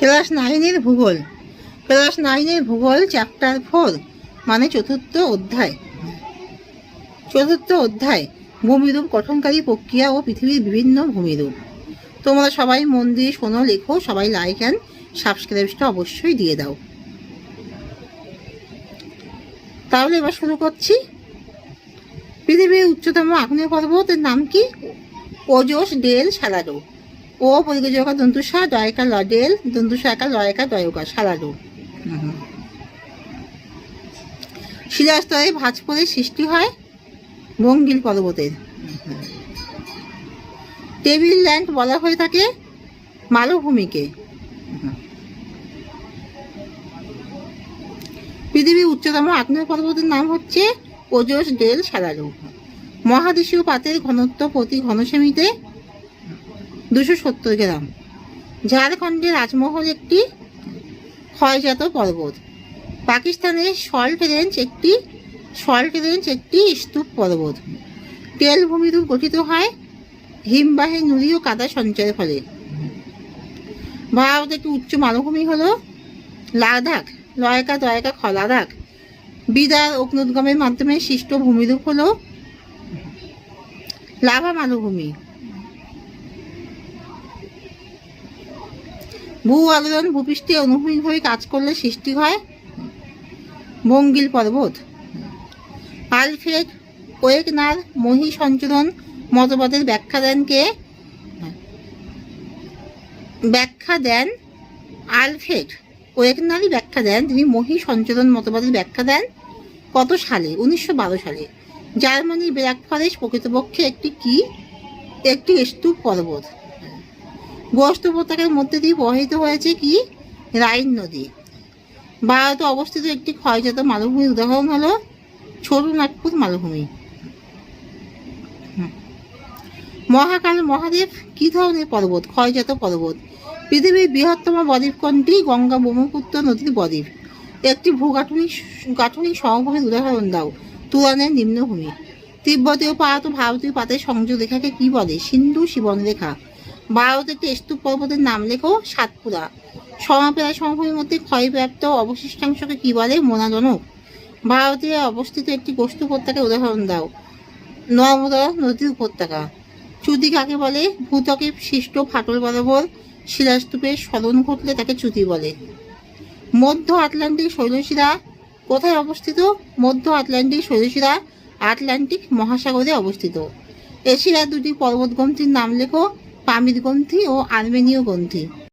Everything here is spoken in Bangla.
ক্লাস 9-এর ভূগোল। ক্লাস 9-এর ভূগোল চ্যাপ্টার 4 মানে চতুর্থ অধ্যায় ভূমিরূপ গঠনকারী প্রক্রিয়া ও পৃথিবীর বিভিন্ন ভূমিরূপ। তোমরা সবাই মন দিয়ে শোনো, লেখো, সবাই লাইক অ্যান্ড সাবস্ক্রাইবটা অবশ্যই দিয়ে দাও। তাহলে এবার শুরু করছি। পৃথিবীর উচ্চতম আগ্নেয় পর্বতের নাম কি? Ojos del সালাডো। ও পরিগজকা দন্তুসা দয়কা লডেল দন্তুসা একা লয়কা দয়কা সালাডো। শিলাস্তরে ভাঁজ পড়ে সৃষ্টি হয় বঙ্গিল পর্বতের। টেবিল ল্যান্ড বলা হয়ে থাকে মালভূমিকে। পৃথিবীর উচ্চতম আগ্নেয় পর্বতের নাম হচ্ছে ওজোস ডেল সালাডো। মহাদেশীয় পাতের ঘনত্ব প্রতি ঘনসেমিতে 270 গ্রাম। ঝাড়খণ্ডের রাজমহল একটি ক্ষয়জাত পর্বত। পাকিস্তানের সল্ট রেঞ্জ একটি স্তূপ পর্বত। তেল ভূমিরূপ গঠিত হয় হিমবাহের নুড়ি ও কাদা সঞ্চয়ের ফলে। ভারত একটি উচ্চ মালভূমি হলো লাদাখ, লয়কা দয়কা খ লাদাখ। বিদার অগ্নুদ্গমের মাধ্যমে সৃষ্ট ভূমিরূপ হলো লাভা মালভূমি। ভূ আলোড়ন ভূপৃষ্ঠে অনুভূমিক হয়ে কাজ করলে সৃষ্টি হয় বঙ্গিল পর্বত। আলফ্রেড ওয়েগনার মহী সঞ্চরণ মতবাদের ব্যাখ্যা দেন আলফ্রেড ওয়েগনারই ব্যাখ্যা দেন। তিনি মহী সঞ্চরণ মতবাদের ব্যাখ্যা দেন কত সালে? 1912 সালে। জার্মানির ব্ল্যাক ফরেস্ট প্রকৃতপক্ষে একটি স্তূপ পর্বত। গোস্ত উপত্যকার মধ্যে দিয়ে প্রবাহিত হয়েছে কি? রাইন নদী। ভারতে অবস্থিত একটি ক্ষয়জাত মালভূমির উদাহরণ হলো ছোট নাগপুর মালভূমি। মহাকাল মহাদেব কি ধরনের পর্বত? ক্ষয়জাত পর্বত। পৃথিবীর বৃহত্তম বদ্বীপ কোনটি? গঙ্গা ব্রহ্মপুত্র নদীর বদ্বীপ। একটি ভূগাঠনিক সমভূমির উদাহরণ দাও। তুরানের নিম্নভূমি। তিব্বতীয় পাত ও ভারতীয় পাতের সংযোগ রেখাকে কি বলে? সিন্ধু শিবন রেখা। ভারত একটি স্তূপ পর্বতের নাম লেখো। সাতপুরা। সমাপেরা সমভূমির মধ্যে ক্ষয়প্রাপ্ত অবশিষ্টাংশকে কি বলে? মোনাজনক। ভারতে অবস্থিত একটি গোস্ত উপত্যকার উদাহরণ দাও। নর্মদা নদীর উপত্যকা। চ্যুতি কাকে বলে? ভূত্বকে সৃষ্ট ফাটল বরাবর শিলাস্তূপের স্খলন ঘটলে তাকে চ্যুতি বলে। মধ্য আটলান্টিক শৈলশিরা কোথায় অবস্থিত? মধ্য আটলান্টিক শৈলশিরা আটলান্টিক মহাসাগরে অবস্থিত। এশিয়ার দুটি পর্বতগ্রন্থির নাম লেখো। পামির গ্রন্থি ও আর্মেনীয় গ্রন্থি।